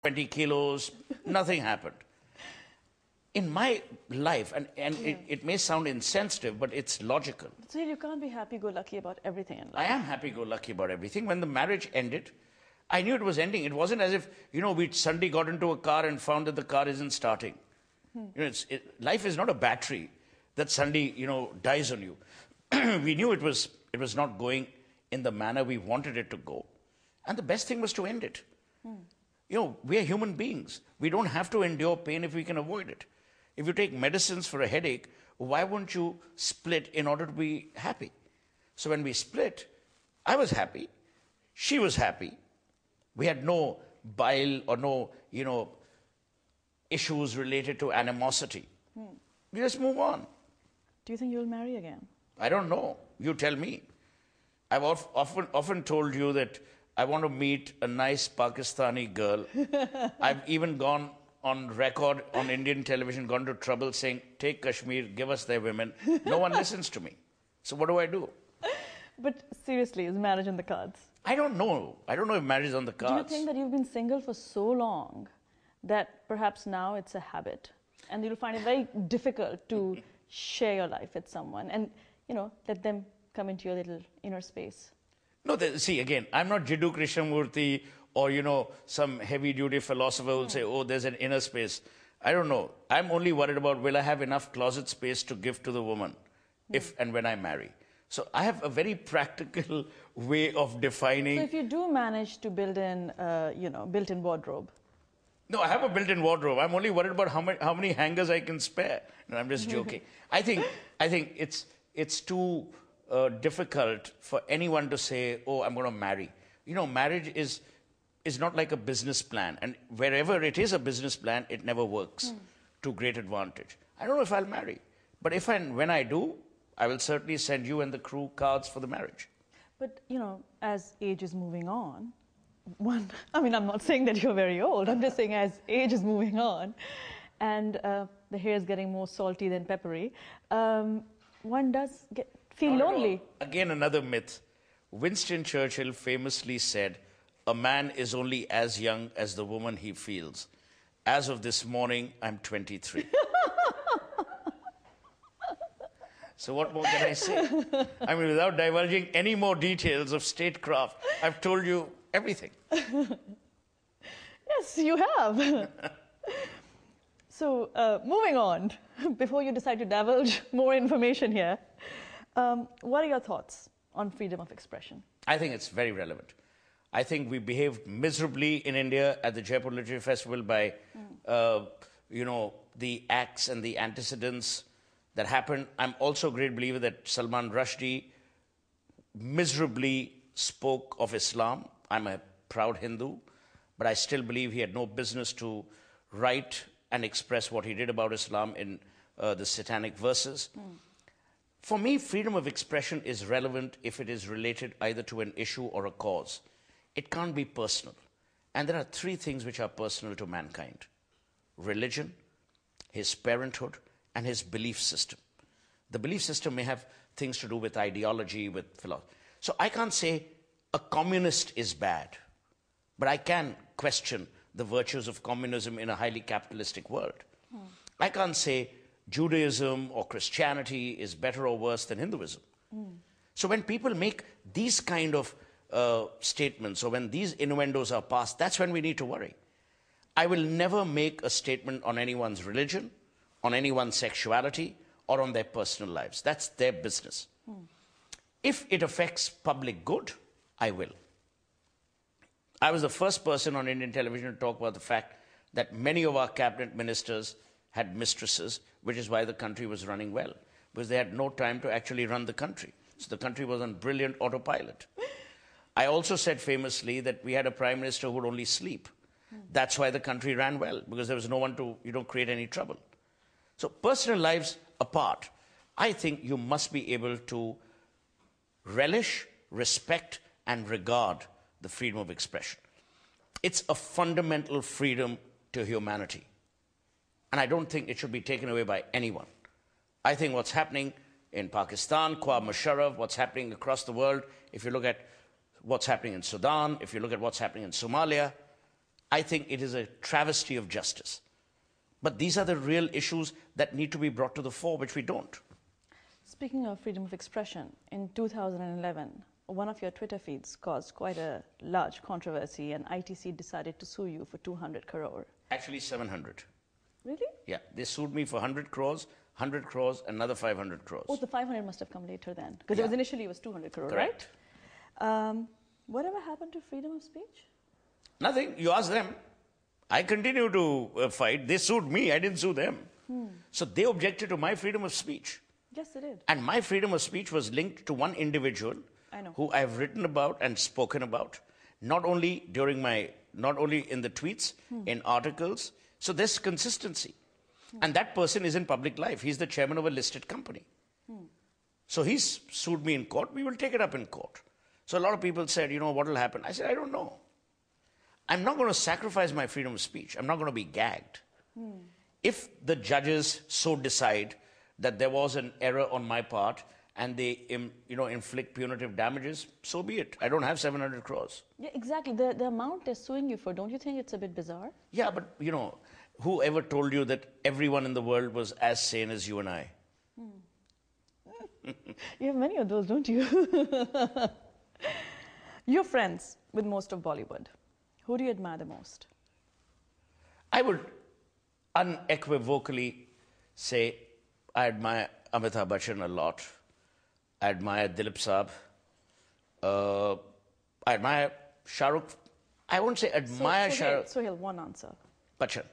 20 kilos, nothing happened. In my life, and it may sound insensitive, but it's logical. So you can't be happy-go-lucky about everything in life. I am happy-go-lucky about everything. When the marriage ended, I knew it was ending. It wasn't as if, we suddenly got into a car and found that the car isn't starting. Life is not a battery that suddenly, dies on you. We knew it was not going in the manner we wanted it to go. And the best thing was to end it. We are human beings. We don't have to endure pain if we can avoid it. If you take medicines for a headache, why won't you split in order to be happy? So when we split, I was happy. She was happy. We had no bile or no, issues related to animosity. We just move on. Do you think you'll marry again? I don't know. You tell me. I've often told you that I want to meet a nice Pakistani girl. I've even gone on record on Indian television, gone to trouble saying, take Kashmir, give us their women. No one listens to me. So what do I do? But seriously, is marriage on the cards? I don't know. I don't know if marriage is on the cards. Do you think that you've been single for so long that perhaps now it's a habit and you'll find it very difficult to share your life with someone and, let them come into your little inner space? No, see, again, I'm not Jiddu Krishnamurti or, some heavy-duty philosopher who will say, oh, there's an inner space. I don't know. I'm only worried about, will I have enough closet space to give to the woman if and when I marry? So I have a very practical way of defining... So if you do manage to build in, built-in wardrobe? No, I have a built-in wardrobe. I'm only worried about how many hangers I can spare. No, I'm just joking. I think it's too difficult for anyone to say, oh, I'm going to marry. Marriage is not like a business plan. And wherever it is a business plan, it never works to great advantage. I don't know if I'll marry. But when I do, I will certainly send you and the crew cards for the marriage. But, as age is moving on, I'm not saying that you're very old. I'm just saying as age is moving on and the hair is getting more salty than peppery, one does feel lonely. Again, another myth. Winston Churchill famously said, a man is only as young as the woman he feels. As of this morning, I'm 23. So what more can I say? Without divulging any more details of statecraft, I've told you everything. Yes, you have. So, moving on, before you decide to divulge more information here, what are your thoughts on freedom of expression? I think it's very relevant. I think we behaved miserably in India at the Jaipur Literary Festival by, the acts and the antecedents that happened. I'm also a great believer that Salman Rushdie miserably spoke of Islam. I'm a proud Hindu, but I still believe he had no business to write and express what he did about Islam in the satanic verses. For me, freedom of expression is relevant if it is related either to an issue or a cause. It can't be personal. And there are three things which are personal to mankind: religion, his parenthood, and his belief system. The belief system may have things to do with ideology, with philosophy. So I can't say a communist is bad, but I can question the virtues of communism in a highly capitalistic world. I can't say Judaism or Christianity is better or worse than Hinduism. So when people make these kind of statements, or when these innuendos are passed, that's when we need to worry. I will never make a statement on anyone's religion, on anyone's sexuality, or on their personal lives. That's their business. If it affects public good, I will. I was the first person on Indian television to talk about the fact that many of our cabinet ministers had mistresses, which is why the country was running well, because they had no time to actually run the country. So the country was on brilliant autopilot. I also said famously that we had a prime minister who would only sleep. That's why the country ran well, because there was no one to, create any trouble. So personal lives apart, I think you must be able to relish, respect, and regard the freedom of expression. It's a fundamental freedom to humanity. And I don't think it should be taken away by anyone. I think what's happening in Pakistan, Khwab Musharraf, what's happening across the world, if you look at what's happening in Sudan, if you look at what's happening in Somalia, I think it is a travesty of justice. But these are the real issues that need to be brought to the fore, which we don't. Speaking of freedom of expression, in 2011, one of your Twitter feeds caused quite a large controversy, and ITC decided to sue you for 200 crore. Actually, 700. Really? Yeah, they sued me for 100 crores, 100 crores, another 500 crores. Oh, the 500 must have come later then, because Yeah. initially it was 200 crore, Correct. right? Whatever happened to freedom of speech? Nothing. You ask them. I continue to fight. They sued me. I didn't sue them. So they objected to my freedom of speech. Yes, they did. And my freedom of speech was linked to one individual I know. who I've written about and spoken about, not only in the tweets, in articles. So there's consistency. And that person is in public life. He's the chairman of a listed company. So he's sued me in court. We will take it up in court. So a lot of people said, what will happen? I said, I don't know. I'm not going to sacrifice my freedom of speech. I'm not going to be gagged. If the judges so decide that there was an error on my part and they inflict punitive damages, so be it. I don't have 700 crores. Yeah, exactly. The amount they're suing you for, don't you think it's a bit bizarre? Yeah, but, who ever told you that everyone in the world was as sane as you and I? You have many of those, don't you? You're friends with most of Bollywood. Who do you admire the most? I would unequivocally say I admire Amitabh Bachchan a lot. I admire Dilip Saab. I admire Shah Rukh. I won't say admire Shah Rukh. Suhel, one answer. Bachchan,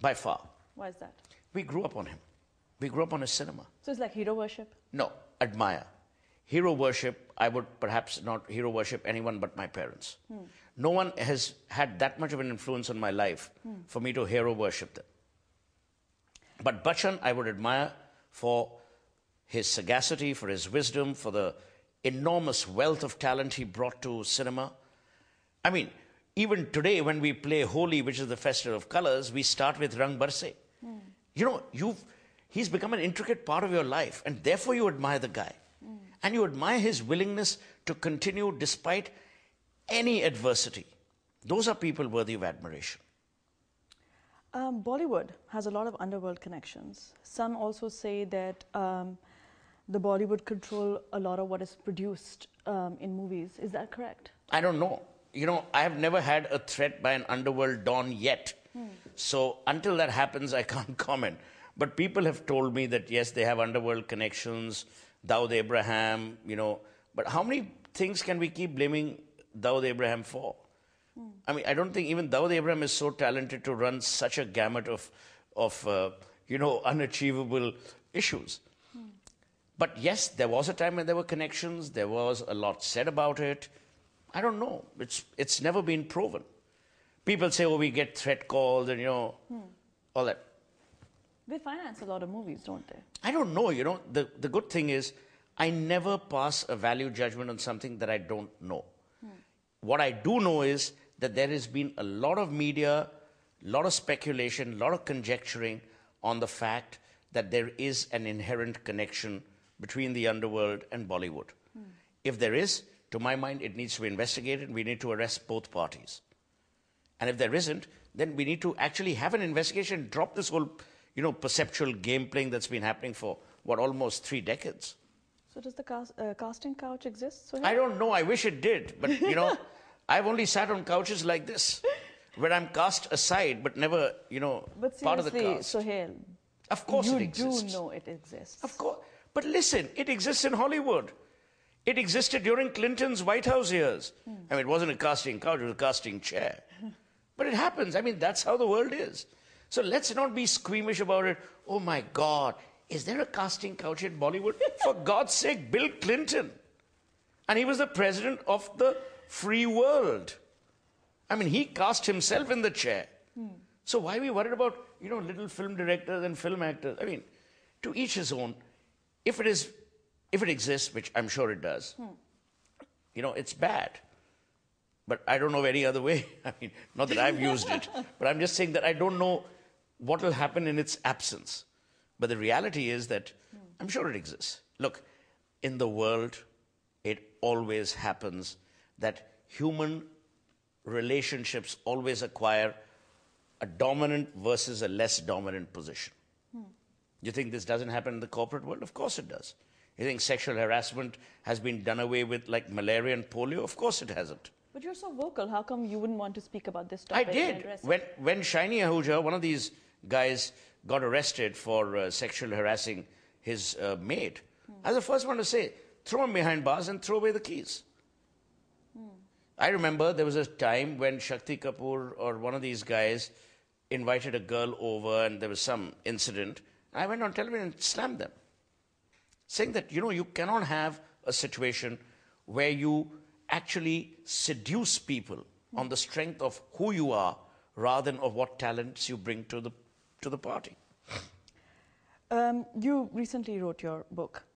by far. Why is that? We grew up on him. We grew up on his cinema. So it's like hero worship? No, admire. Hero worship, I would perhaps not hero worship anyone but my parents. No one has had that much of an influence on my life for me to hero worship them. But Bachchan, I would admire for his sagacity, for his wisdom, for the enormous wealth of talent he brought to cinema. I mean, even today when we play Holi, which is the festival of colors, we start with Rang Barse. He's become an intricate part of your life, and therefore you admire the guy. And you admire his willingness to continue despite any adversity. Those are people worthy of admiration. Bollywood has a lot of underworld connections. Some also say that the Bollywood control a lot of what is produced in movies. Is that correct? I don't know. I have never had a threat by an underworld don yet. So until that happens, I can't comment. But people have told me that, yes, they have underworld connections, Dawood Abraham, But how many things can we keep blaming Dawood Abraham for? I mean, I don't think even Dawood Abraham is so talented to run such a gamut of unachievable issues. But yes, there was a time when there were connections. There was a lot said about it. I don't know. It's never been proven. People say, we get threat calls and, all that. They finance a lot of movies, don't they? I don't know. The good thing is I never pass a value judgment on something that I don't know. What I do know is that there has been a lot of media, a lot of speculation, a lot of conjecturing on the fact that there is an inherent connection between the underworld and Bollywood. If there is, to my mind, it needs to be investigated. We need to arrest both parties. And if there isn't, then we need to actually have an investigation, drop this whole, perceptual game playing that's been happening for, almost 3 decades. So does the casting couch exist? I don't know. I wish it did. But, I've only sat on couches like this, where I'm cast aside, but never, but part of the cast. Suhel, Of course it You exists. do know it exists. Of course. But listen, it exists in Hollywood. It existed during Clinton's White House years. I mean, it wasn't a casting couch, it was a casting chair. But it happens. I mean, that's how the world is. So let's not be squeamish about it. Oh my God, is there a casting couch in Bollywood? For God's sake, Bill Clinton. And he was the president of the free world. I mean, he cast himself in the chair. So why are we worried about, little film directors and film actors? I mean, to each his own. If it exists, which I'm sure it does, it's bad. But I don't know any other way. I mean, not that I've used it, but I'm just saying that I don't know what will happen in its absence. But the reality is that I'm sure it exists. Look, in the world, it always happens that human relationships always acquire a dominant versus a less dominant position. You think this doesn't happen in the corporate world? Of course it does. You think sexual harassment has been done away with like malaria and polio? Of course it hasn't. But you're so vocal. How come you wouldn't want to speak about this I topic? did. When Shiny Ahuja, one of these guys, got arrested for sexual harassing his maid, I was the first one to say, throw him behind bars and throw away the keys. I remember there was a time when Shakti Kapoor or one of these guys invited a girl over and there was some incident. I went on television and slammed them, saying that, you cannot have a situation where you actually seduce people on the strength of who you are rather than of what talents you bring to the party. You recently wrote your book.